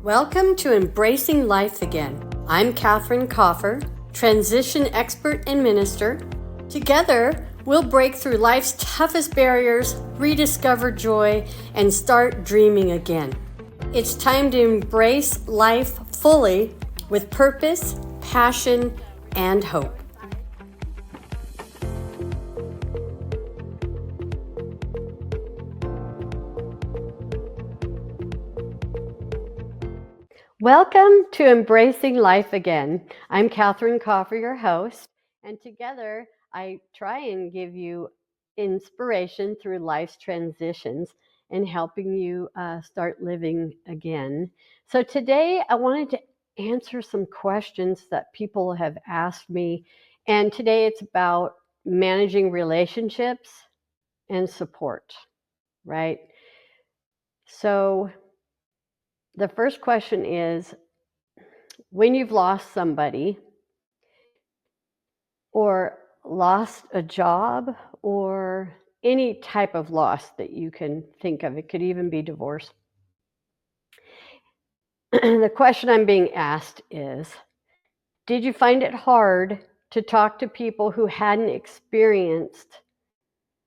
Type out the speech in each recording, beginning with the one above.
Welcome to Embracing Life Again. I'm Catherine Coffer, transition expert and minister. Together, we'll break through life's toughest barriers, rediscover joy, and start dreaming again. It's time to embrace life fully with purpose, passion, and hope. Welcome to Embracing Life Again. I'm Catherine Coffer, your host, and together I try and give you inspiration through life's transitions and helping you start living again. So today I wanted to answer some questions that people have asked me, and today it's about managing relationships and support, right? So the first question is, when you've lost somebody or lost a job or any type of loss that you can think of, it could even be divorce. The question I'm being asked is, did you find it hard to talk to people who hadn't experienced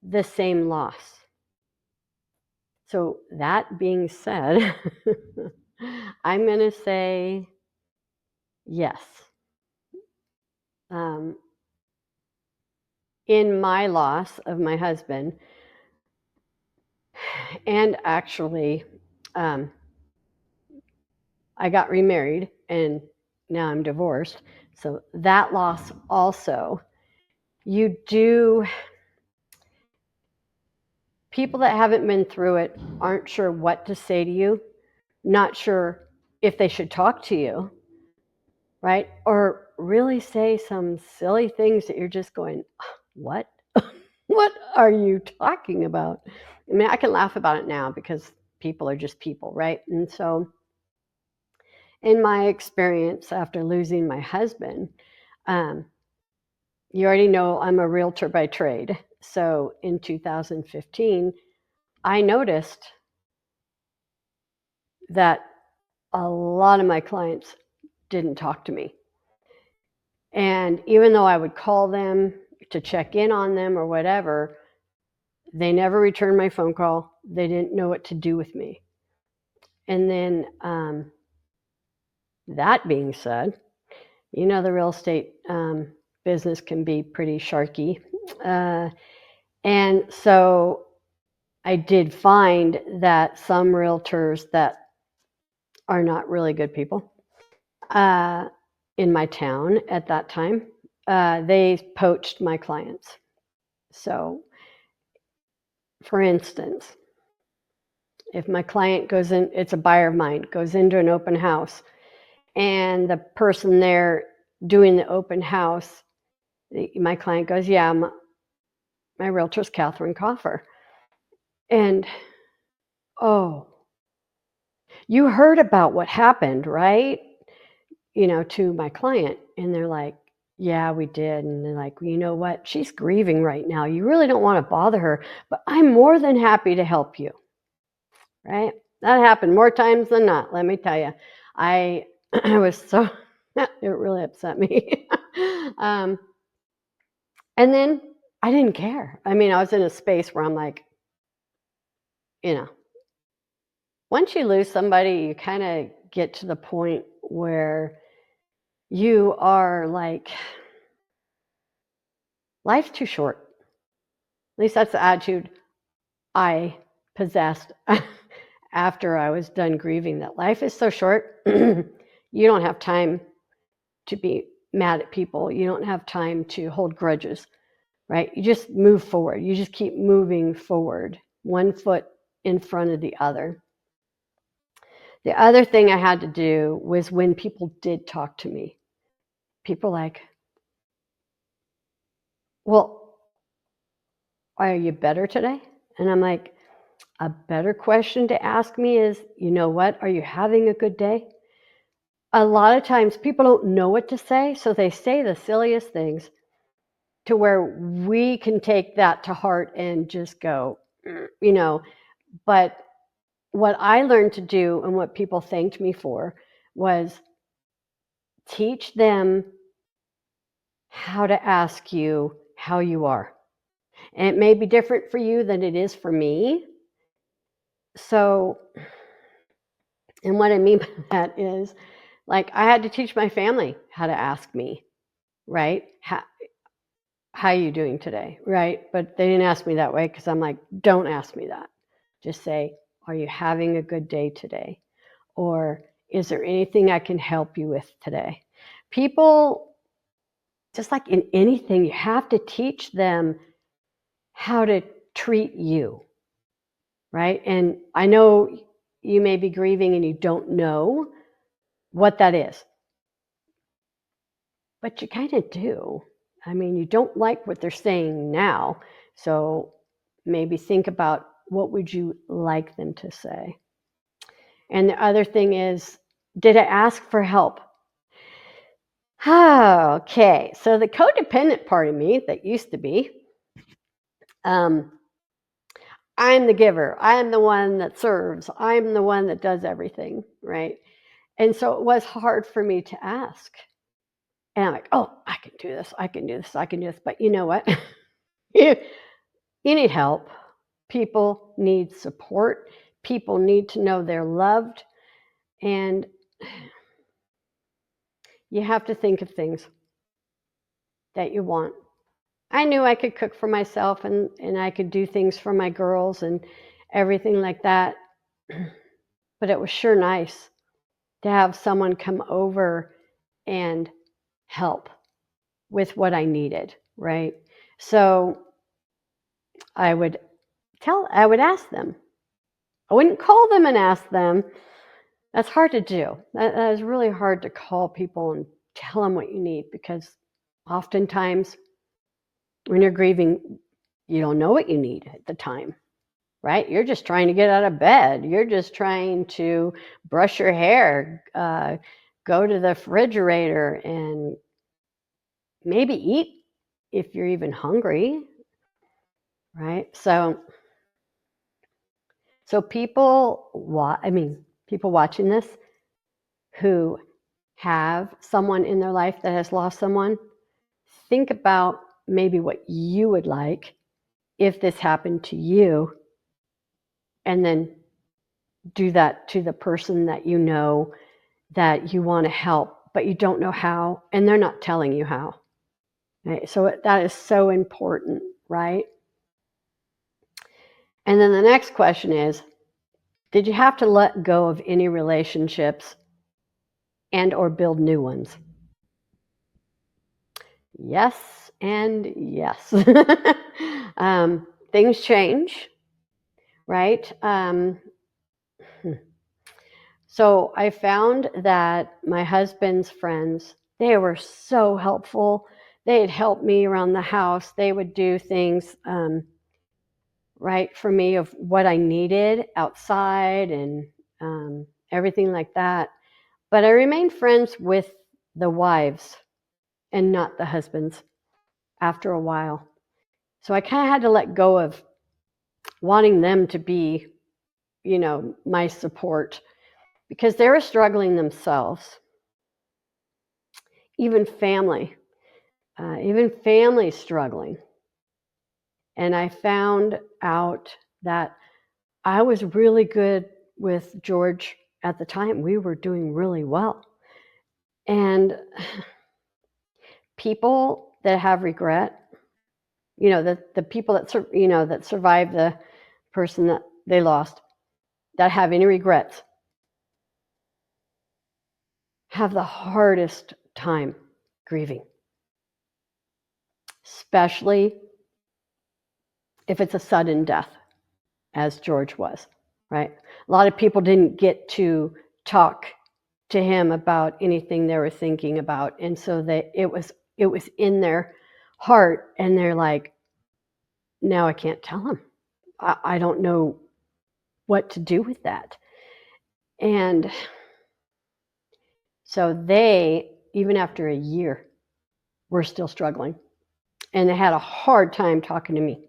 the same loss? So that being said, I'm going to say yes. In my loss of my husband, and actually, I got remarried and now I'm divorced. So that loss also, people that haven't been through it aren't sure what to say to you, not sure if they should talk to you, right? Or really say some silly things that you're just going, what? What are you talking about? I mean, I can laugh about it now because people are just people, right? And so in my experience after losing my husband, you already know I'm a realtor by trade. So in 2015, I noticed that a lot of my clients didn't talk to me. And even though I would call them to check in on them or whatever, they never returned my phone call. They didn't know what to do with me. And then that being said, you know, the real estate business can be pretty sharky. And so I did find that some realtors that are not really good people in my town at that time, they poached my clients. So, for instance, if my client goes in, it's a buyer of mine, goes into an open house, and the person there doing the open house, my client goes, yeah, my realtor's Catherine Coffer. And, oh, you heard about what happened, right? You know, to my client. And they're like, yeah, we did. And they're like, well, you know what? She's grieving right now. You really don't want to bother her, but I'm more than happy to help you. Right? That happened more times than not, let me tell you. I was so, it really upset me. And then I didn't care. I mean, I was in a space where I'm like, you know, once you lose somebody, you kind of get to the point where you are like, life's too short. At least that's the attitude I possessed after I was done grieving, that life is so short. You don't have time to be mad at people. You don't have time to hold grudges, right? You just move forward. You just keep moving forward, one foot in front of the other. The other thing I had to do was when people did talk to me, people like, well, are you better today? And I'm like, a better question to ask me is, you know what? Are you having a good day? A lot of times people don't know what to say, so they say the silliest things to where we can take that to heart and just go, you know, but what I learned to do and what people thanked me for was teach them how to ask you how you are. And it may be different for you than it is for me. So, and what I mean by that is, like, I had to teach my family how to ask me, right? How are you doing today, right? But they didn't ask me that way because I'm like, don't ask me that. Just say, are you having a good day today? Or is there anything I can help you with today? People, just like in anything, you have to teach them how to treat you, right? And I know you may be grieving and you don't know what that is, but you kind of do. I mean, you don't like what they're saying now, so maybe think about what would you like them to say. And the other thing is, did I ask for help? Okay, so the codependent part of me that used to be, um, I'm the giver. I'm the one that serves. I'm the one that does everything, right? And so it was hard for me to ask. And I'm like, oh, I can do this. I can do this. I can do this. But you know what? you, you need help. People need support. People need to know they're loved. And you have to think of things that you want. I knew I could cook for myself and I could do things for my girls and everything like that. But it was sure nice to have someone come over and help with what I needed, right? So I would ask them. I wouldn't call them and ask them. That's hard to do. That is really hard to call people and tell them what you need because oftentimes when you're grieving, you don't know what you need at the time, right? You're just trying to get out of bed. You're just trying to brush your hair, go to the refrigerator and maybe eat if you're even hungry, right? So people watching this who have someone in their life that has lost someone, think about maybe what you would like if this happened to you, and then do that to the person that you know that you want to help, but you don't know how, and they're not telling you how. Right? So that is so important, right? And then the next question is, did you have to let go of any relationships and or build new ones? Yes and yes. Things change, right? So I found that my husband's friends, they were so helpful. They'd help me around the house. They would do things right for me of what I needed outside and everything like that. But I remained friends with the wives and not the husbands after a while. So I kind of had to let go of wanting them to be, my support because they were struggling themselves. Even family struggling. And I found out that I was really good with George at the time. We were doing really well. And people that have regret, the people that survive the person that they lost, that have any regrets, have the hardest time grieving, especially if it's a sudden death, as George was, right? A lot of people didn't get to talk to him about anything they were thinking about, and so it was in their heart, and they're like, now I can't tell him. I don't know what to do with that. And so they, even after a year, were still struggling, and they had a hard time talking to me.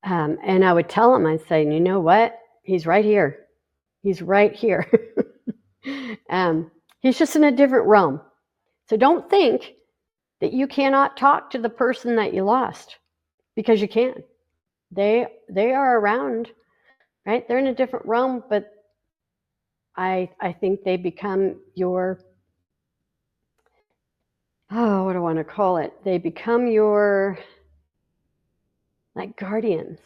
And I would tell them, I'd say, you know what? He's right here. He's right here. He's just in a different realm. So don't think that you cannot talk to the person that you lost, because you can. They are around, right? They're in a different realm, but I think they become your, what do I want to call it? They become your, like, guardians,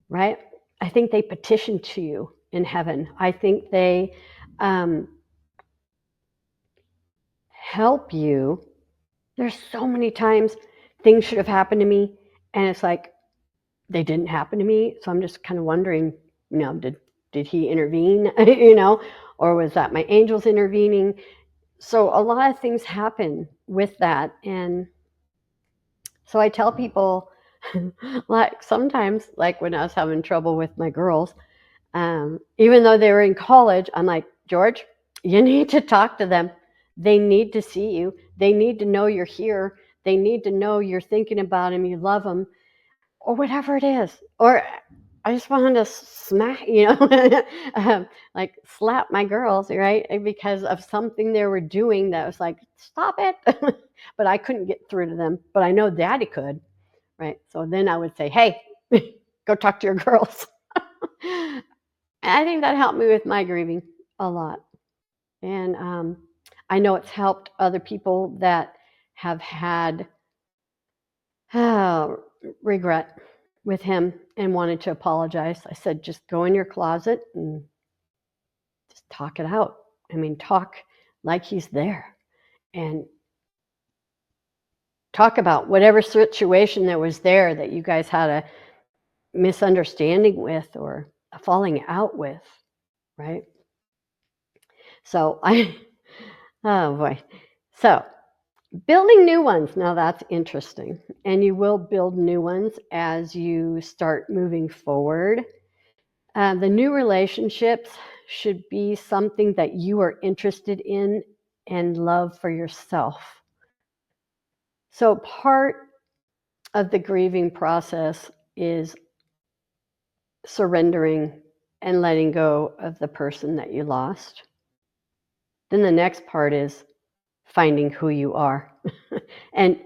right? I think they petition to you in heaven. I think they help you. There's so many times things should have happened to me, and it's like they didn't happen to me. So I'm just kind of wondering, did he intervene, or was that my angels intervening? So a lot of things happen with that. And so I tell people, like, sometimes, like when I was having trouble with my girls, even though they were in college, I'm like, George, you need to talk to them. They need to see you. They need to know you're here. They need to know you're thinking about them, you love them, or whatever it is. Or I just wanted to smack, like slap my girls, right? Because of something they were doing that was like, stop it. But I couldn't get through to them. But I know Daddy could, right? So then I would say, hey, go talk to your girls. I think that helped me with my grieving a lot. And I know it's helped other people that have had regret with him and wanted to apologize. I said, just go in your closet and just talk it out. I mean, talk like he's there, and talk about whatever situation that was there that you guys had a misunderstanding with or a falling out with, right? So oh boy. So building new ones. Now that's interesting. And you will build new ones as you start moving forward. The new relationships should be something that you are interested in and love for yourself. So part of the grieving process is surrendering and letting go of the person that you lost. Then the next part is finding who you are. And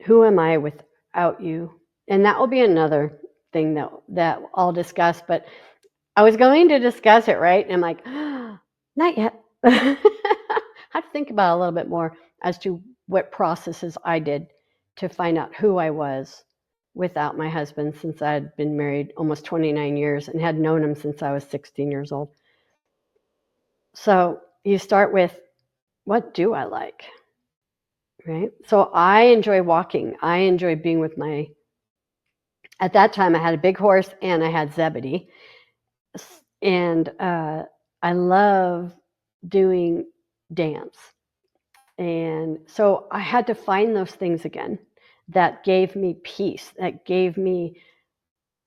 who am I without you? And that will be another thing that I'll discuss, but I was going to discuss it, right? And I'm like, not yet. I have to think about it a little bit more as to what processes I did to find out who I was without my husband, since I had been married almost 29 years and had known him since I was 16 years old. So you start with, what do I like? Right? So I enjoy walking. I enjoy being with at that time I had a big horse and I had Zebedee. And I love doing dance. And so I had to find those things again that gave me peace, that gave me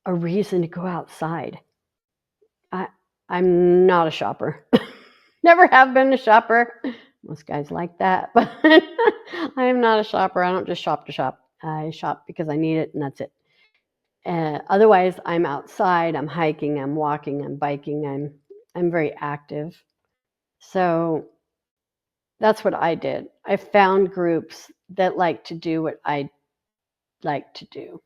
a reason to go outside. I'm not a shopper. Never have been a shopper. Most guys like that, but I am not a shopper. I don't just shop to shop. I shop because I need it, and that's it. Otherwise, I'm outside. I'm hiking. I'm walking. I'm biking. I'm very active. So that's what I did. I found groups that like to do what I like to do.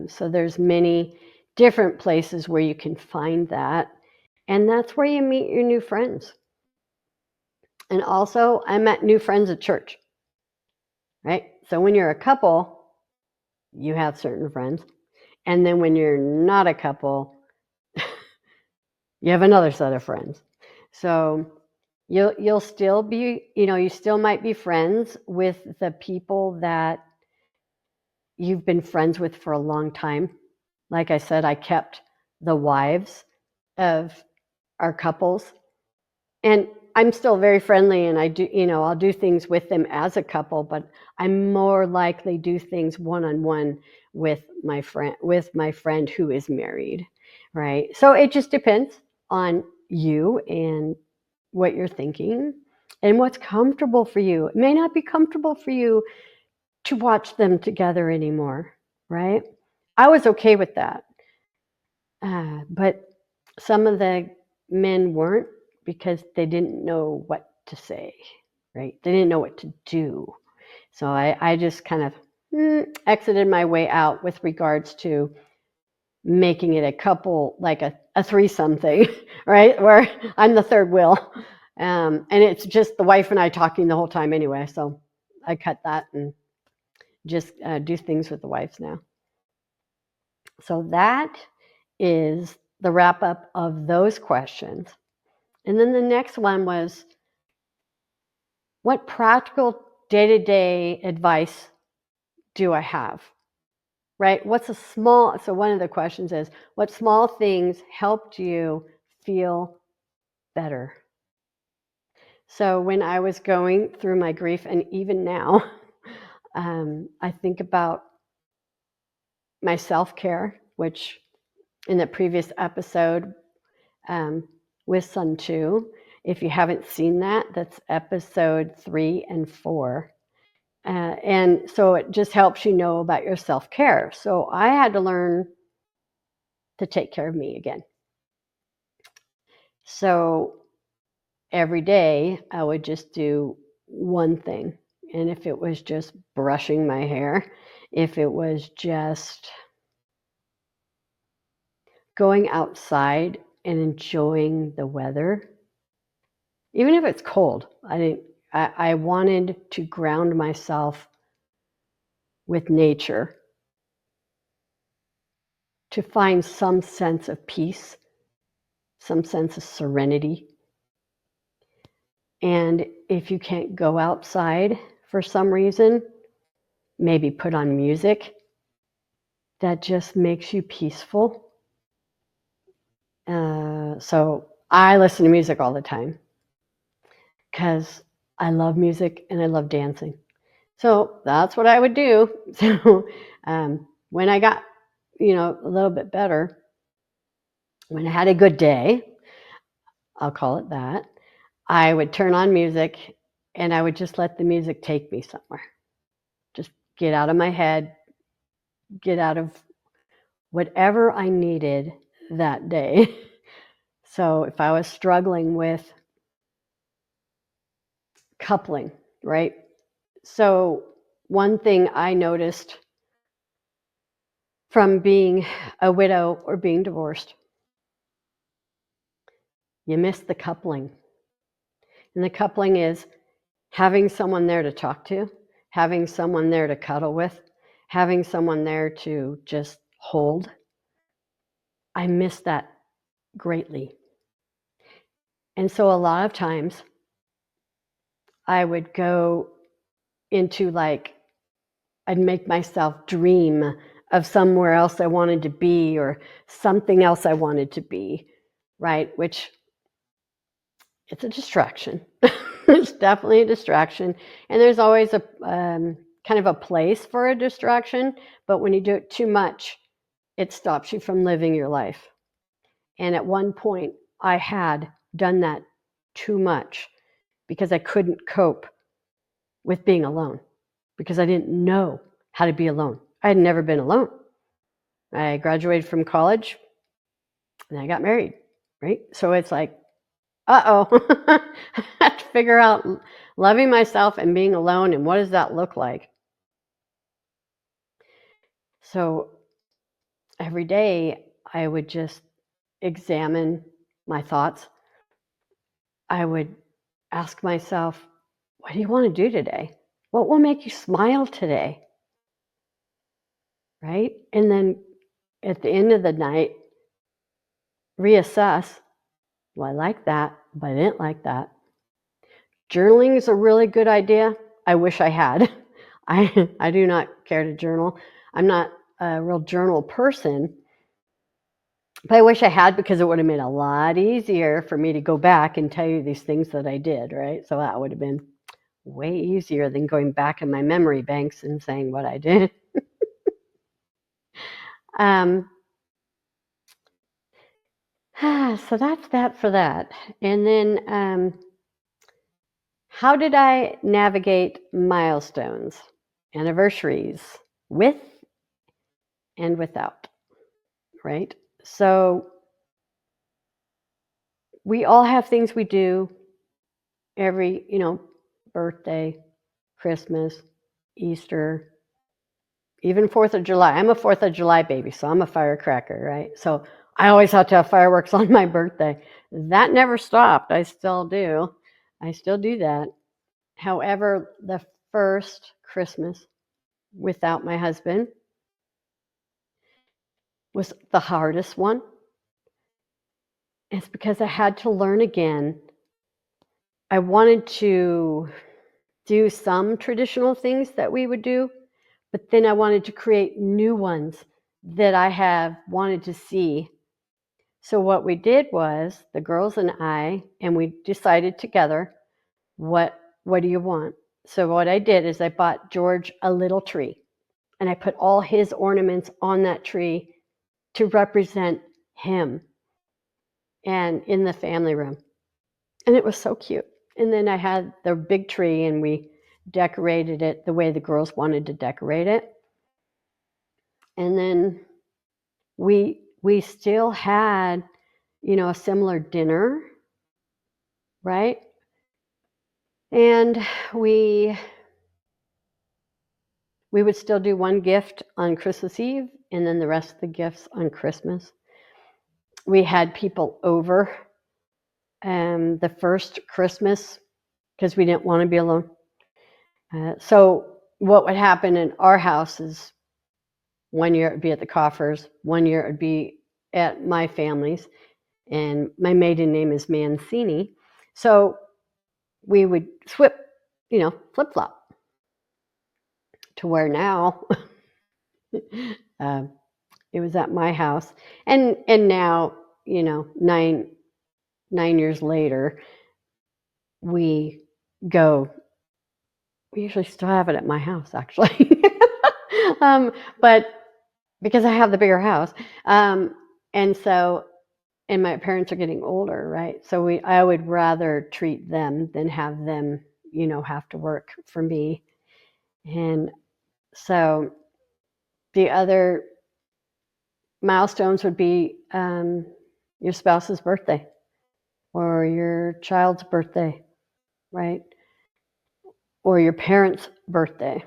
So there's many different places where you can find that. And that's where you meet your new friends. And also, I met new friends at church, right? So when you're a couple, you have certain friends. And then when you're not a couple, you have another set of friends. So you'll still be, you still might be friends with the people that you've been friends with for a long time. Like I said, I kept the wives of our couples, and I'm still very friendly, and I do, I'll do things with them as a couple, but I'm more likely do things one-on-one with my friend who is married, right? So it just depends on you and what you're thinking and what's comfortable for you. It may not be comfortable for you to watch them together anymore, right? I was okay with that. But Some of the men weren't because they didn't know what to say, right? They didn't know what to do. So I just kind of exited my way out with regards to making it a couple, like a threesome thing, right? Where I'm the third wheel. And it's just the wife and I talking the whole time anyway. So I cut that and just do things with the wives now. So that is the wrap up of those questions. And then the next one was, what practical day-to-day advice do I have? Right? So one of the questions is, what small things helped you feel better? So when I was going through my grief, and even now, I think about my self-care, which in the previous episode with Sun Tzu, if you haven't seen that, that's episode 3 and 4. And so it just helps you know about your self-care. So I had to learn to take care of me again. So every day I would just do one thing. And if it was just brushing my hair, if it was just going outside and enjoying the weather, even if it's cold, I wanted to ground myself with nature to find some sense of peace, some sense of serenity. And if you can't go outside for some reason, maybe put on music that just makes you peaceful. So I listen to music all the time because I love music and I love dancing. So that's what I would do. So when I got, a little bit better, when I had a good day, I'll call it that, I would turn on music and I would just let the music take me somewhere. Just get out of my head, get out of whatever I needed that day. So if I was struggling with coupling, right? So one thing I noticed from being a widow or being divorced, you miss the coupling. And the coupling is having someone there to talk to, having someone there to cuddle with, having someone there to just hold. I miss that greatly. And so a lot of times I would go into I'd make myself dream of somewhere else I wanted to be or something else I wanted to be, right? Which it's a distraction. It's definitely a distraction. And there's always a kind of a place for a distraction, but when you do it too much, it stops you from living your life. And at one point, I had done that too much because I couldn't cope with being alone because I didn't know how to be alone. I had never been alone. I graduated from college and I got married, right? So it's like, uh-oh, I have to figure out loving myself and being alone and what does that look like? So every day I would just examine my thoughts. I would ask myself, what do you want to do today? What will make you smile today? Right? And then at the end of the night, reassess. Well, I like that, but I didn't like that. Journaling is a really good idea. I wish I had. I do not care to journal. I'm not a real journal person, but I wish I had because it would have made it a lot easier for me to go back and tell you these things that I did, right? So that would have been way easier than going back in my memory banks and saying what I did. um, so that's that for that. And then how did I navigate milestones, anniversaries, with and without, right? So we all have things we do every, birthday, Christmas, Easter, even 4th of July. I'm a 4th of July baby, so I'm a firecracker, right? So I always have to have fireworks on my birthday. That never stopped. I still do. I still do that. However, the first Christmas without my husband was the hardest one. It's because I had to learn again. I wanted to do some traditional things that we would do, but then I wanted to create new ones that I have wanted to see. So what we did was the girls and we decided together, what do you want? So what I did is I bought George a little tree, and I put all his ornaments on that tree to represent him and in the family room. And it was so cute. And then I had the big tree, and we decorated it the way the girls wanted to decorate it. And then we still had, a similar dinner, right? And we would still do one gift on Christmas Eve and then the rest of the gifts on Christmas. We had people over the first Christmas because we didn't want to be alone. So what would happen in our house is 1 year it would be at the Coffers, 1 year it would be at my family's, and my maiden name is Mancini. So we would flip-flop to where now it was at my house. And now, 9 years later, we usually still have it at my house, actually. But because I have the bigger house. And my parents are getting older, right? So I would rather treat them than have them, have to work for me. And so the other milestones would be your spouse's birthday or your child's birthday, right? Or your parents' birthday.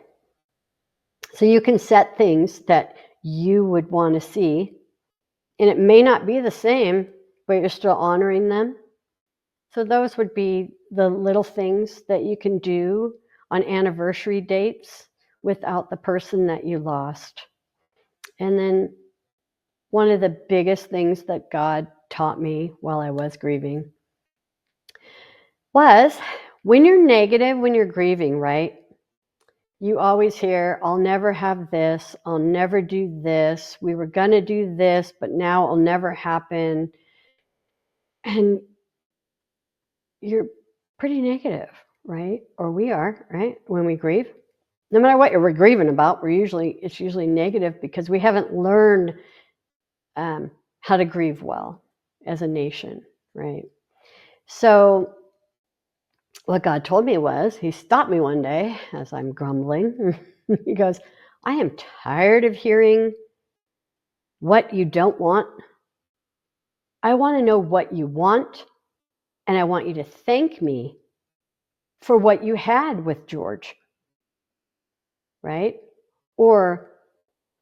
So you can set things that you would want to see, and it may not be the same, but you're still honoring them. So those would be the little things that you can do on anniversary dates without the person that you lost. And then one of the biggest things that God taught me while I was grieving was when you're negative, when you're grieving, right? You always hear, I'll never have this, I'll never do this, we were going to do this, but now it'll never happen. And you're pretty negative, right? Or we are, right? When we grieve. No matter what we're grieving about, it's usually negative because we haven't learned how to grieve well as a nation, right? So what God told me was, he stopped me one day as I'm grumbling. He goes, I am tired of hearing what you don't want. I want to know what you want, and I want you to thank me for what you had with George, right? Or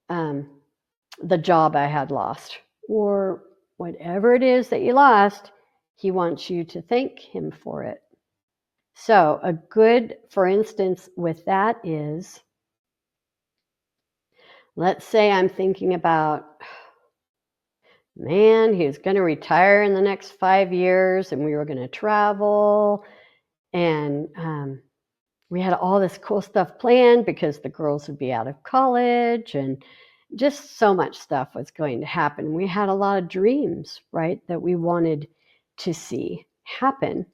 the job I had lost, or whatever it is that you lost, he wants you to thank him for it. So a good, for instance, with that is, let's say I'm thinking about, man, he's going to retire in the next 5 years, and we were going to travel, and we had all this cool stuff planned because the girls would be out of college, and just so much stuff was going to happen. We had a lot of dreams, right, that we wanted to see happen.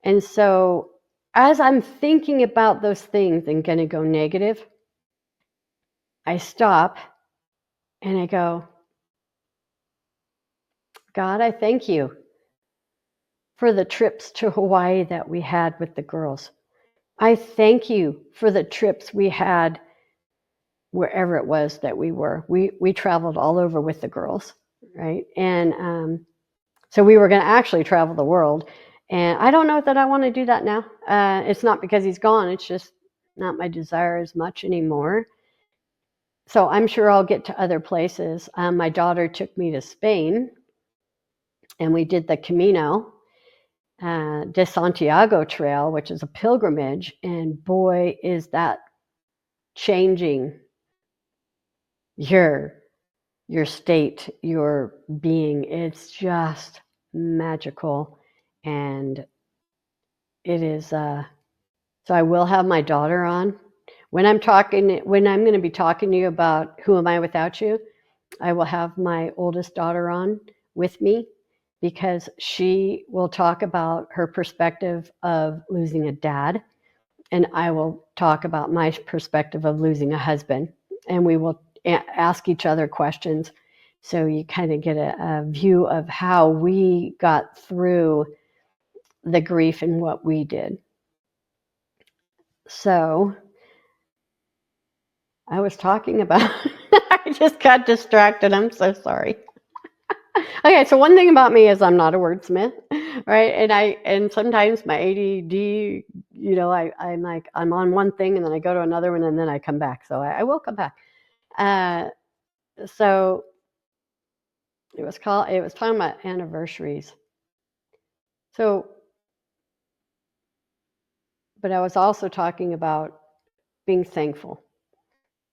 And so as I'm thinking about those things and going to go negative, I stop and I go, God, I thank you for the trips to Hawaii that we had with the girls. I thank you for the trips we had wherever it was that we were. We traveled all over with the girls, right? And So we were going to actually travel the world. And I don't know that I want to do that now. It's not because he's gone. It's just not my desire as much anymore. So I'm sure I'll get to other places. My daughter took me to Spain, and we did the Camino de Santiago Trail, which is a pilgrimage. And boy, is that changing your state, your being. It's just magical. And it is, so I will have my daughter on. When I'm going to be talking to you about Who Am I Without You, I will have my oldest daughter on with me, because she will talk about her perspective of losing a dad, and I will talk about my perspective of losing a husband, and we will ask each other questions, so you kind of get a view of how we got through the grief and what we did. So I was talking about I just got distracted. I'm so sorry. Okay, so one thing about me is I'm not a wordsmith, right? And sometimes my ADD, I'm like, I'm on one thing and then I go to another one and then I come back. So I will come back. So it was talking about anniversaries. So, but I was also talking about being thankful.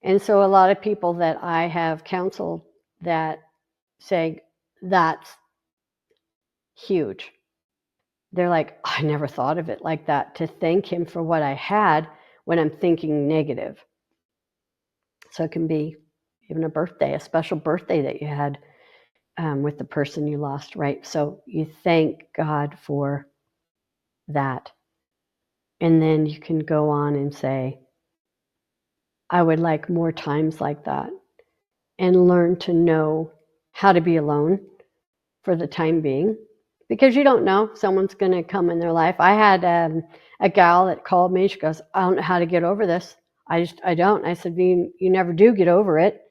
And so a lot of people that I have counseled that say that's huge. They're like, I never thought of it like that, to thank him for what I had when I'm thinking negative. So it can be even a special birthday that you had with the person you lost, right? So you thank God for that. And then you can go on and say, I would like more times like that, and learn to know how to be alone for the time being, because you don't know, someone's going to come in their life. I had a gal that called me. She goes, I don't know how to get over this. I don't. I said, you never do get over it.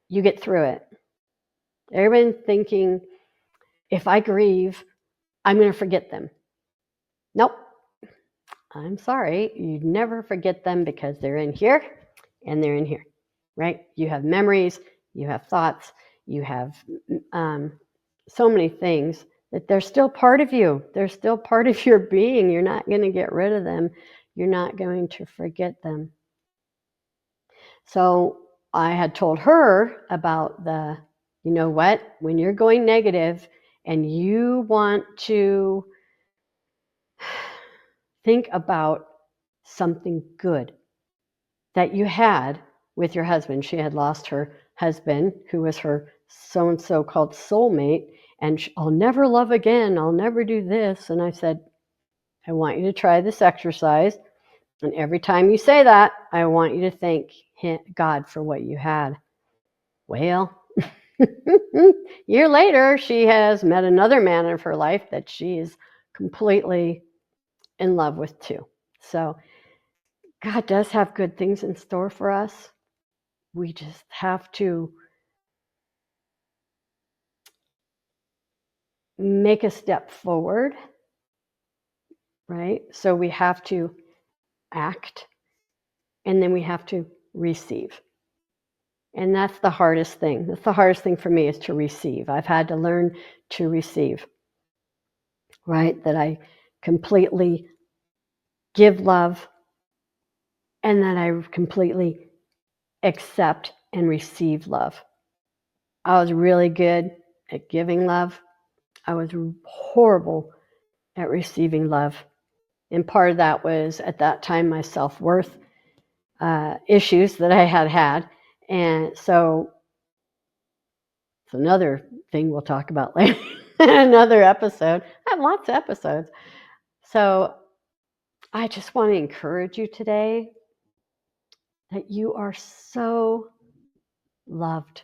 You get through it. Everybody's thinking, if I grieve, I'm going to forget them. Nope. I'm sorry. You never forget them, because they're in here and they're in here, right? You have memories, you have thoughts, you have so many things that they're still part of you. They're still part of your being. You're not going to get rid of them. You're not going to forget them. So I had told her about you know what, when you're going negative and you want to think about something good that you had with your husband. She had lost her husband, who was her so-and-so called soulmate, and I'll never love again. I'll never do this. And I said, I want you to try this exercise. And every time you say that, I want you to thank God for what you had. Well, year later, she has met another man of her life that she is completely in love with too. So God does have good things in store for us. We just have to make a step forward, right? So we have to act, and then we have to receive. And that's the hardest thing. That's the hardest thing for me, is to receive. I've had to learn to receive, right? That I completely give love, and that I completely accept and receive love. I was really good at giving love. I was horrible at receiving love. And part of that was, at that time, my self-worth issues that I had. And so it's another thing we'll talk about later in another episode. I have lots of episodes. So I just want to encourage you today that you are so loved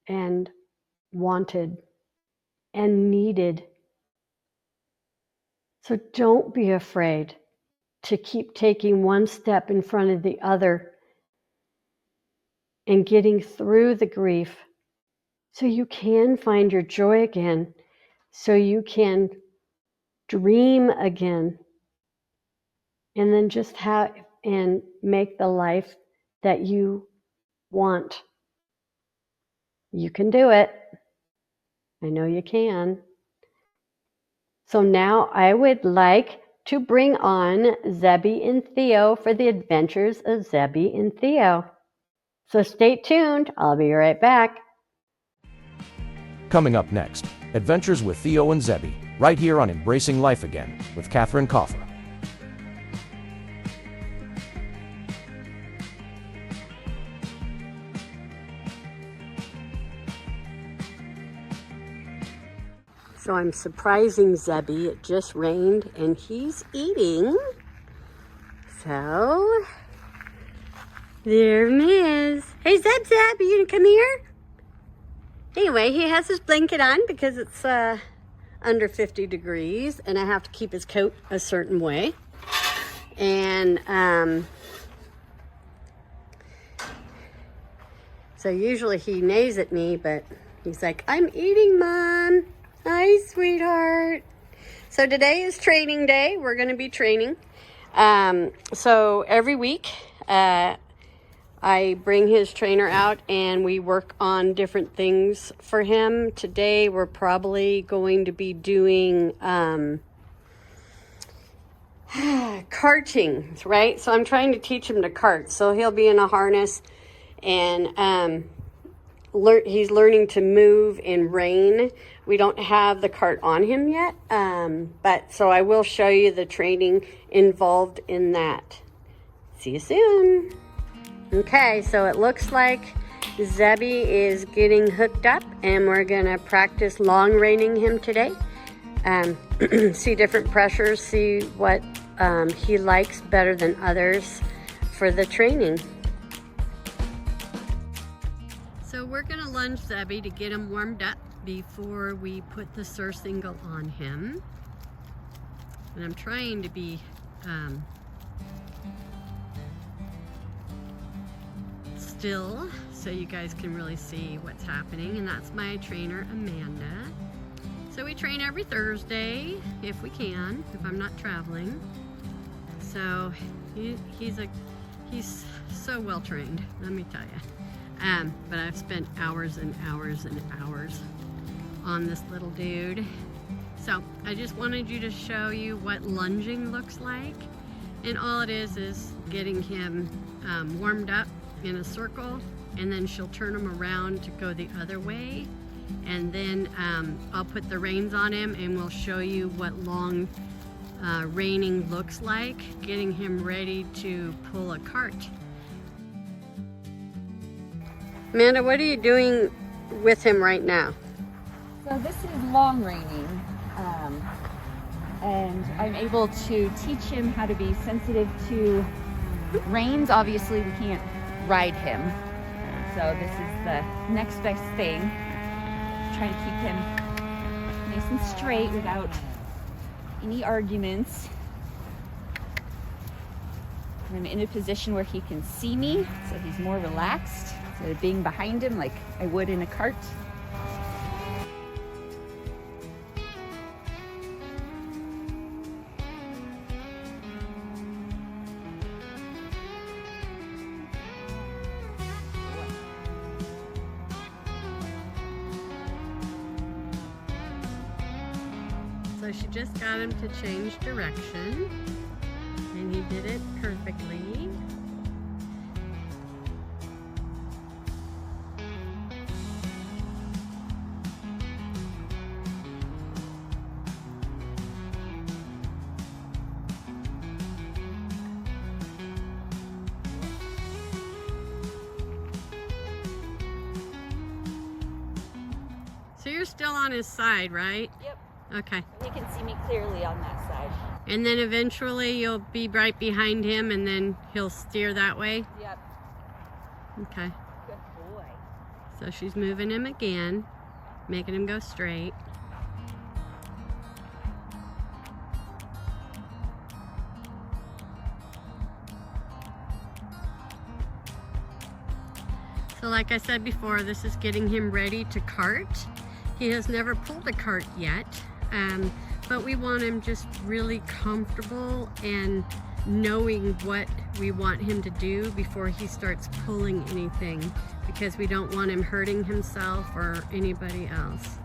and wanted and needed. So don't be afraid to keep taking one step in front of the other and getting through the grief, so you can find your joy again, so you can dream again and then just have and make the life that you want. You can do it. I know you can. So now I would like to bring on Zebby and Theo for the adventures of Zebby and Theo. So stay tuned. I'll be right back. Coming up next, Adventures with Theo and Zebby, right here on Embracing Life Again with Catherine Koffer. So I'm surprising Zebby. It just rained and he's eating. So there he is. Hey Zeb, are you gonna come here? Anyway, he has his blanket on because it's under 50 degrees and I have to keep his coat a certain way. And so usually he neighs at me, but he's like, I'm eating, Mom. Hi, sweetheart. So today is training day. We're going to be training. So every week I bring his trainer out and we work on different things for him. Today we're probably going to be doing karting, right? So I'm trying to teach him to kart. So he'll be in a harness and he's learning to move in rain. We don't have the cart on him yet, but so I will show you the training involved in that. See you soon. Okay, so it looks like Zebby is getting hooked up and we're gonna practice long reining him today. See different pressures, see what he likes better than others for the training. So we're gonna lunge Zebby to get him warmed up before we put the surcingle on him. And I'm trying to be still so you guys can really see what's happening. And that's my trainer, Amanda. So we train every Thursday if we can, if I'm not traveling. So he's so well trained, let me tell you. But I've spent hours and hours and hours on this little dude. So I just wanted you to show you what lunging looks like. And all it is getting him warmed up in a circle, and then she'll turn him around to go the other way. And then I'll put the reins on him and we'll show you what long reining looks like, getting him ready to pull a cart. Amanda, what are you doing with him right now? So this is long reining, and I'm able to teach him how to be sensitive to reins. Obviously we can't ride him, so this is the next best thing. Trying to keep him nice and straight without any arguments. I'm in a position where he can see me, so he's more relaxed instead of being behind him like I would in a cart. So she just got him to change direction, and he did it perfectly. So you're still on his side, right? Yep. Okay. He can see me clearly on that side. And then eventually you'll be right behind him and then he'll steer that way? Yep. Okay. Good boy. So she's moving him again, making him go straight. So like I said before, this is getting him ready to cart. He has never pulled a cart yet. but we want him just really comfortable and knowing what we want him to do before he starts pulling anything, because we don't want him hurting himself or anybody else.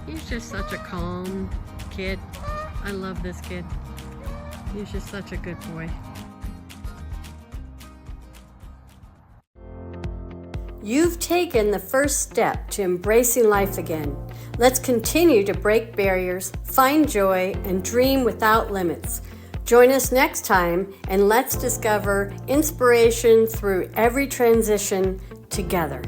He's just such a calm kid. I love this kid. He's just such a good boy. You've taken the first step to embracing life again. Let's continue to break barriers, find joy, and dream without limits. Join us next time, and let's discover inspiration through every transition together.